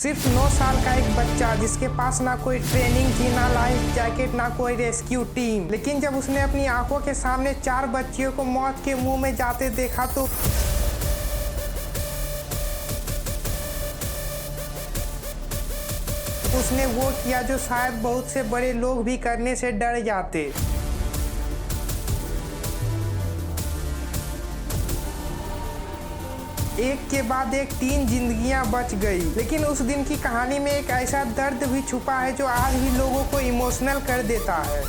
सिर्फ 9 साल का एक बच्चा जिसके पास ना कोई ट्रेनिंग थी, ना लाइफ जैकेट, ना कोई रेस्क्यू टीम। लेकिन जब उसने अपनी आंखों के सामने 4 बच्चियों को मौत के मुंह में जाते देखा तो उसने वो किया जो शायद बहुत से बड़े लोग भी करने से डर जाते। एक के बाद एक 3 जिंदगियां बच गई। लेकिन उस दिन की कहानी में एक ऐसा दर्द भी छुपा है जो आज भी लोगों को इमोशनल कर देता है।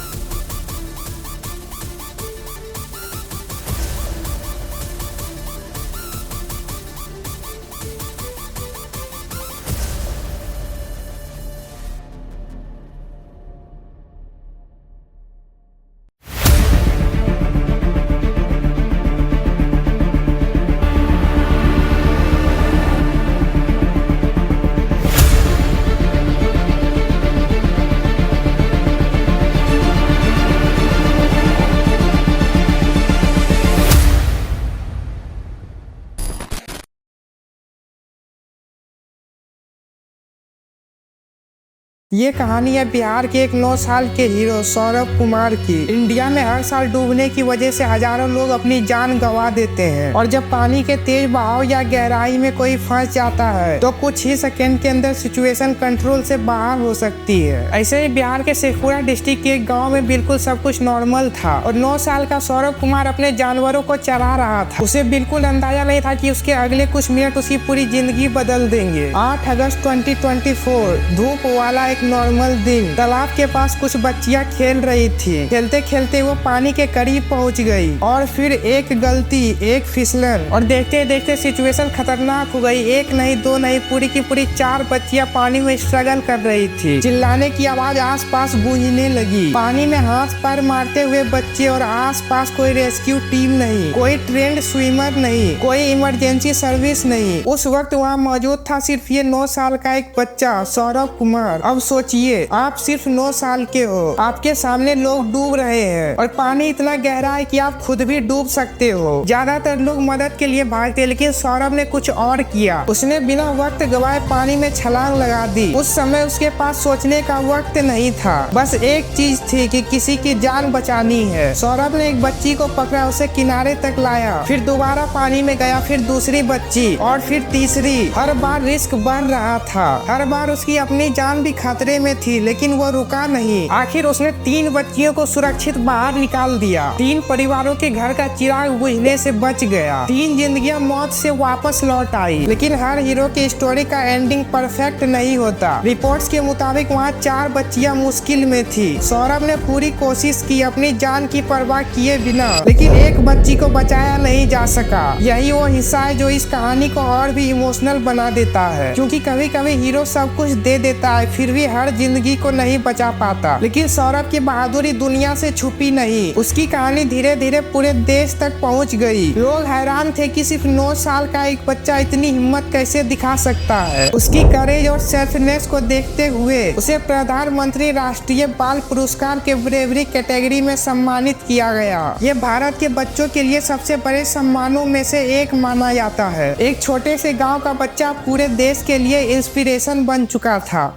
ये कहानी है बिहार के एक 9 साल के हीरो सौरभ कुमार की। इंडिया में हर साल डूबने की वजह से हजारों लोग अपनी जान गंवा देते हैं, और जब पानी के तेज बहाव या गहराई में कोई फंस जाता है तो कुछ ही सेकंड के अंदर सिचुएशन कंट्रोल से बाहर हो सकती है। ऐसे ही बिहार के शेखपुरा डिस्ट्रिक्ट के एक गाँव में बिल्कुल सब कुछ नॉर्मल था, और 9 साल का सौरभ कुमार अपने जानवरों को चरा रहा था। उसे बिल्कुल अंदाजा नहीं था कि उसके अगले कुछ मिनट उसकी पूरी जिंदगी बदल देंगे। 8 अगस्त 2024 धूप वाला एक नॉर्मल दिन। तालाब के पास कुछ बच्चियां खेल रही थी। खेलते खेलते वो पानी के करीब पहुंच गई, और फिर एक गलती, एक फिसलन, और देखते देखते सिचुएशन खतरनाक हो गई। एक नहीं, दो नहीं, पूरी की पूरी 4 बच्चियां पानी में स्ट्रगल कर रही थी। चिल्लाने की आवाज आसपास गूंजने लगी। पानी में हाथ पैर मारते हुए बच्चे, और आसपास कोई रेस्क्यू टीम नहीं, कोई ट्रेंड स्विमर नहीं, कोई इमरजेंसी सर्विस नहीं। उस वक्त वहाँ मौजूद था सिर्फ ये 9 साल का एक बच्चा सौरभ कुमार। अब सोचिए, आप सिर्फ 9 साल के हो, आपके सामने लोग डूब रहे हैं, और पानी इतना गहरा है कि आप खुद भी डूब सकते हो। ज्यादातर लोग मदद के लिए भागते, लेकिन सौरभ ने कुछ और किया। उसने बिना वक्त गवाए पानी में छलांग लगा दी। उस समय उसके पास सोचने का वक्त नहीं था, बस एक चीज थी कि किसी की जान बचानी है। सौरभ ने एक बच्ची को पकड़ा, उसे किनारे तक लाया, फिर दोबारा पानी में गया, फिर दूसरी बच्ची, और फिर तीसरी। हर बार रिस्क बढ़ रहा था, हर बार उसकी अपनी जान भी खतरे में थी, लेकिन वो रुका नहीं। आखिर उसने 3 बच्चियों को सुरक्षित बाहर निकाल दिया। 3 परिवारों के घर का चिराग बुझने से बच गया। 3 जिंदगियां मौत से वापस लौट आई। लेकिन हर हीरो की स्टोरी का एंडिंग परफेक्ट नहीं होता। रिपोर्ट्स के मुताबिक वहाँ 4 बच्चियां मुश्किल में थी। सौरभ ने पूरी कोशिश की, अपनी जान की परवाह किए बिना, लेकिन एक बच्ची को बचाया नहीं जा सका। यही वो हिस्सा है जो इस कहानी को और भी इमोशनल बना देता है, क्योंकि कभी कभी हीरो सब कुछ दे देता है, फिर भी हर जिंदगी को नहीं बचा पाता। लेकिन सौरभ की बहादुरी दुनिया से छुपी नहीं। उसकी कहानी धीरे धीरे पूरे देश तक पहुंच गई। लोग हैरान थे कि सिर्फ 9 साल का एक बच्चा इतनी हिम्मत कैसे दिखा सकता है। उसकी करेज और सेल्फनेस को देखते हुए उसे प्रधानमंत्री राष्ट्रीय बाल पुरस्कार के ब्रेवरी कैटेगरी में सम्मानित किया गया। ये भारत के बच्चों के लिए सबसे बड़े सम्मानों में से एक माना जाता है। एक छोटे से गाँव का बच्चा पूरे देश के लिए इंस्पिरेशन बन चुका था।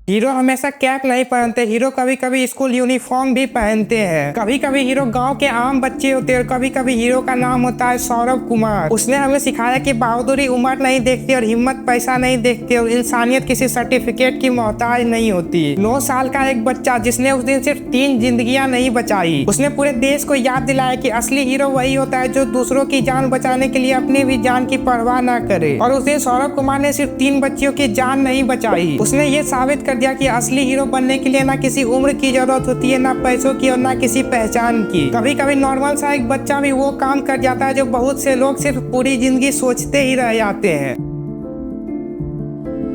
हीरो हमेशा कैप नहीं पहनते, हीरो कभी कभी स्कूल यूनिफॉर्म भी पहनते हैं। कभी कभी हीरो गांव के आम बच्चे होते हैं, और कभी कभी हीरो का नाम होता है सौरभ कुमार। उसने हमें सिखाया कि बहादुरी उम्र नहीं देखती, और हिम्मत पैसा नहीं देखती, और इंसानियत किसी सर्टिफिकेट की मोहताज नहीं होती। 9 साल का एक बच्चा जिसने उस दिन सिर्फ 3 जिंदगियां नहीं बचाई, उसने पूरे देश को याद दिलाया कि असली हीरो वही होता है जो दूसरों की जान बचाने के लिए अपनी भी जान की परवाह न करे। और उस दिन सौरभ कुमार ने सिर्फ 3 बच्चियों की जान नहीं बचाई, उसने ये साबित कर दिया कि असली हीरो बनने के लिए ना किसी उम्र की जरूरत होती है, ना पैसों की, और ना किसी पहचान की। कभी कभी नॉर्मल सा एक बच्चा भी वो काम कर जाता है जो बहुत से लोग सिर्फ पूरी जिंदगी सोचते ही रह जाते हैं।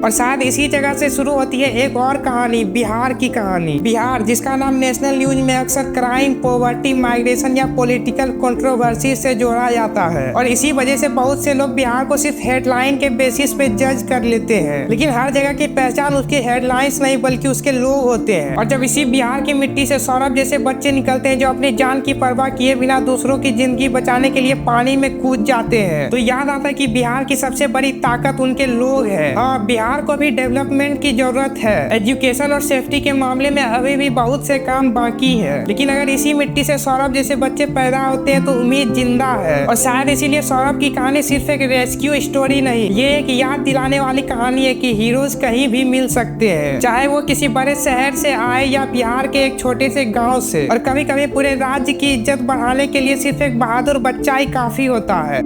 और शायद इसी जगह से शुरू होती है एक और कहानी, बिहार की कहानी। बिहार जिसका नाम नेशनल न्यूज में अक्सर क्राइम, पॉवर्टी, माइग्रेशन या पॉलिटिकल कंट्रोवर्सी से जोड़ा जाता है और इसी वजह से बहुत से लोग बिहार को सिर्फ हेडलाइन के बेसिस पे जज कर लेते हैं। लेकिन हर जगह की पहचान उसके हेडलाइंस नहीं बल्कि उसके लोग होते हैं। और जब इसी बिहार की मिट्टी से सौरभ जैसे बच्चे निकलते हैं जो अपनी जान की परवाह किए बिना दूसरों की जिंदगी बचाने के लिए पानी में कूद जाते हैं, तो याद आता है कि बिहार की सबसे बड़ी ताकत उनके लोग हैं। हाँ, बिहार को भी डेवलपमेंट की जरूरत है। एजुकेशन और सेफ्टी के मामले में अभी भी बहुत से काम बाकी है, लेकिन अगर इसी मिट्टी से सौरभ जैसे बच्चे पैदा होते हैं तो उम्मीद जिंदा है। और शायद इसीलिए सौरभ की कहानी सिर्फ एक रेस्क्यू स्टोरी नहीं, ये एक याद दिलाने वाली कहानी है कि हीरोज कहीं भी मिल सकते हैं, चाहे वो किसी बड़े शहर से आए या बिहार के एक छोटे से गांव से। और कभी कभी पूरे राज्य की इज्जत बढ़ाने के लिए सिर्फ एक बहादुर बच्चा ही काफी होता है।